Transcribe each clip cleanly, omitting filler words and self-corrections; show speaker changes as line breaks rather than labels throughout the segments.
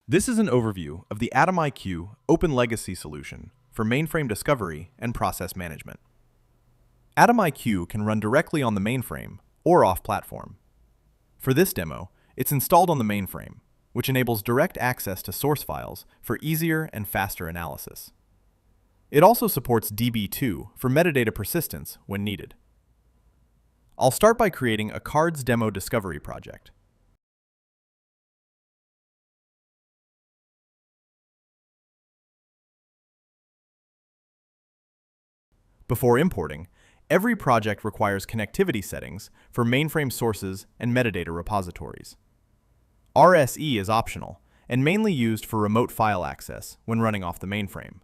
This is an overview of the AtomIQ OpenLegacy solution for mainframe discovery and process management. AtomIQ can run directly on the mainframe or off-platform. For this demo, it's installed on the mainframe, which enables direct access to source files for easier and faster analysis. It also supports DB2 for metadata persistence when needed. I'll start by creating a cards demo discovery project. Before importing, every project requires connectivity settings for mainframe sources and metadata repositories. RSE is optional and mainly used for remote file access when running off the mainframe.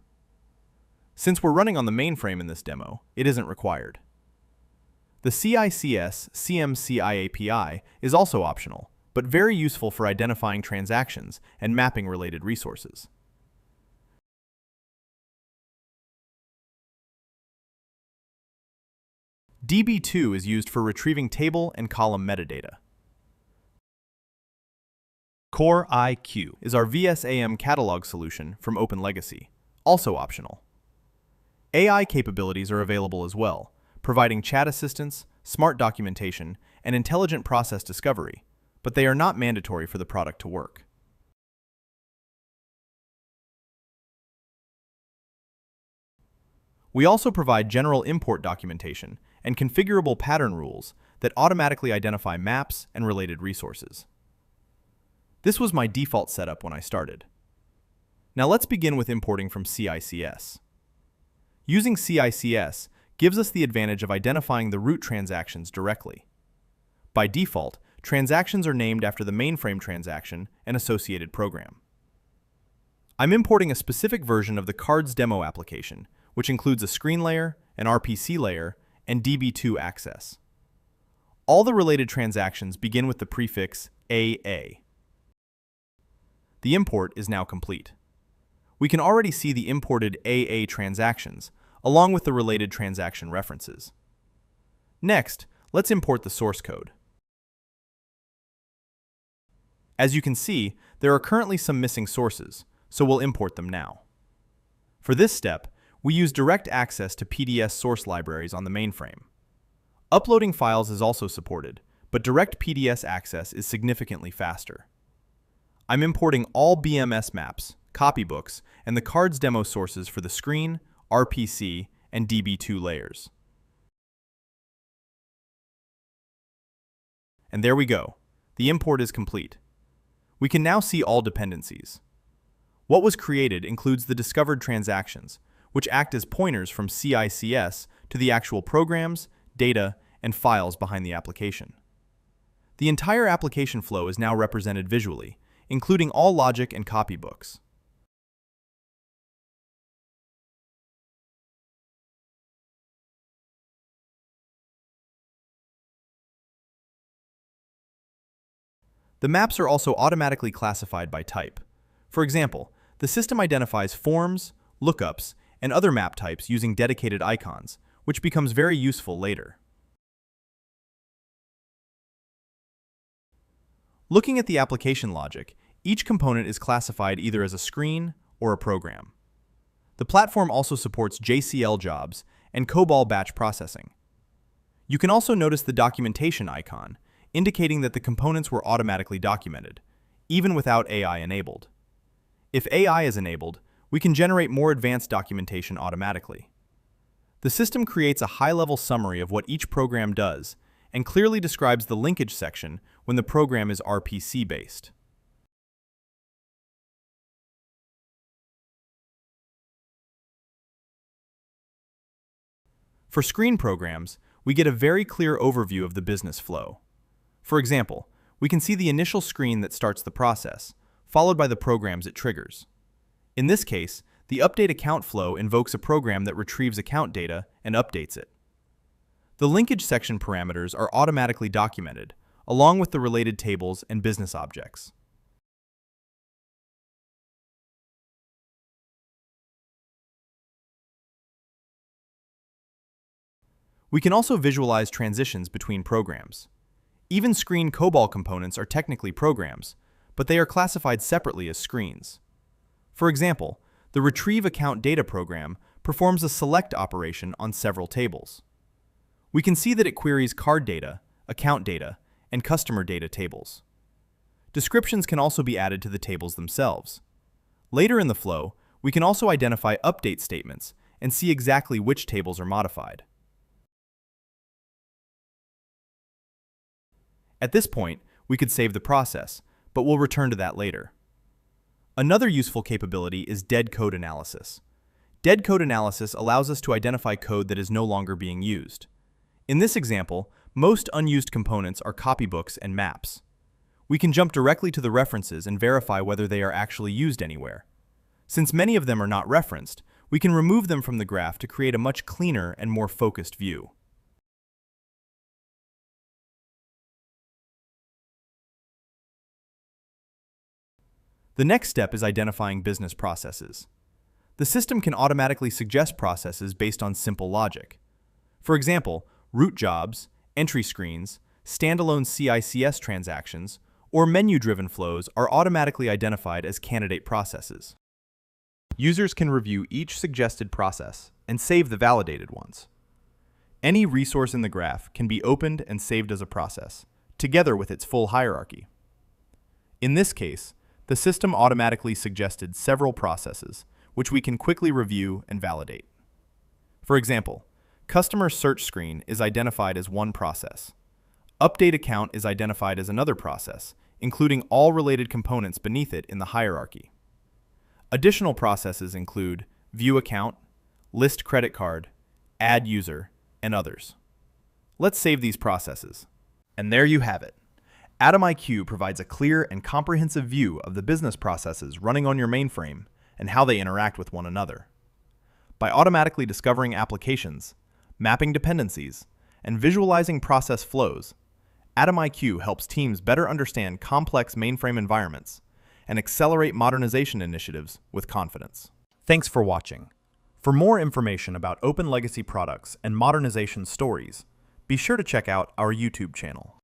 Since we're running on the mainframe in this demo, it isn't required. The CICS-CMCI API is also optional, but very useful for identifying transactions and mapping related resources. DB2 is used for retrieving table and column metadata. CORE-IQ is our VSAM catalog solution from OpenLegacy, also optional. AI capabilities are available as well, providing chat assistance, smart documentation, and intelligent process discovery, but they are not mandatory for the product to work. We also provide general import documentation and configurable pattern rules that automatically identify maps and related resources. This was my default setup when I started. Now let's begin with importing from CICS. Using CICS gives us the advantage of identifying the root transactions directly. By default, transactions are named after the mainframe transaction and associated program. I'm importing a specific version of the cards demo application, which includes a screen layer, an RPC layer, and DB2 access. All the related transactions begin with the prefix AA. The import is now complete. We can already see the imported AA transactions, along with the related transaction references. Next, let's import the source code. As you can see, there are currently some missing sources, so we'll import them now. For this step, we use direct access to PDS source libraries on the mainframe. Uploading files is also supported, but direct PDS access is significantly faster. I'm importing all BMS maps, copybooks, and the cards demo sources for the screen, RPC, and DB2 layers. And there we go. The import is complete. We can now see all dependencies. What was created includes the discovered transactions, which act as pointers from CICS to the actual programs, data, and files behind the application. The entire application flow is now represented visually, including all logic and copybooks. The maps are also automatically classified by type. For example, the system identifies forms, lookups, and other map types using dedicated icons, which becomes very useful later. Looking at the application logic, each component is classified either as a screen or a program. The platform also supports JCL jobs and COBOL batch processing. You can also notice the documentation icon, indicating that the components were automatically documented, even without AI enabled. If AI is enabled, we can generate more advanced documentation automatically. The system creates a high-level summary of what each program does and clearly describes the linkage section when the program is RPC-based. For screen programs, we get a very clear overview of the business flow. For example, we can see the initial screen that starts the process, followed by the programs it triggers. In this case, the update account flow invokes a program that retrieves account data and updates it. The linkage section parameters are automatically documented, along with the related tables and business objects. We can also visualize transitions between programs. Even screen COBOL components are technically programs, but they are classified separately as screens. For example, the retrieve account data program performs a select operation on several tables. We can see that it queries card data, account data, and customer data tables. Descriptions can also be added to the tables themselves. Later in the flow, we can also identify update statements and see exactly which tables are modified. At this point, we could save the process, but we'll return to that later. Another useful capability is dead code analysis. Dead code analysis allows us to identify code that is no longer being used. In this example, most unused components are copybooks and maps. We can jump directly to the references and verify whether they are actually used anywhere. Since many of them are not referenced, we can remove them from the graph to create a much cleaner and more focused view. The next step is identifying business processes. The system can automatically suggest processes based on simple logic. For example, root jobs, entry screens, standalone CICS transactions, or menu-driven flows are automatically identified as candidate processes. Users can review each suggested process and save the validated ones. Any resource in the graph can be opened and saved as a process, together with its full hierarchy. In this case, the system automatically suggested several processes, which we can quickly review and validate. For example, customer search screen is identified as one process. Update account is identified as another process, including all related components beneath it in the hierarchy. Additional processes include view account, list credit card, add user, and others. Let's save these processes. And there you have it. AtomIQ provides a clear and comprehensive view of the business processes running on your mainframe and how they interact with one another. By automatically discovering applications, mapping dependencies, and visualizing process flows, AtomIQ helps teams better understand complex mainframe environments and accelerate modernization initiatives with confidence. Thanks for watching. For more information about OpenLegacy products and modernization stories, be sure to check out our YouTube channel.